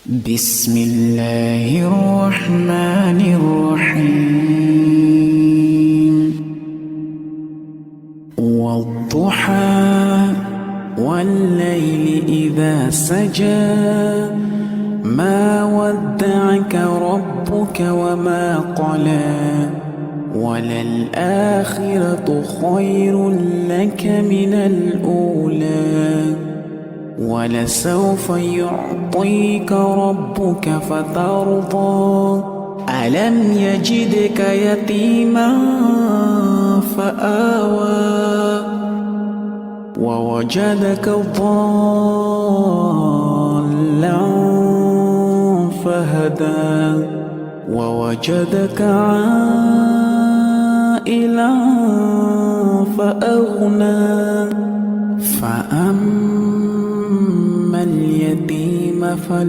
بسم الله الرحمن الرحيم والضحى والليل إذا سجى ما ودعك ربك وما قلى وللآخرة خير لك من الأولى ولسوف يعطيك ربك فترضى ألم يجدك يتيما فآوى ووجدك ضالا فهدى ووجدك عائلا فأغنى فأما اليتيم فلا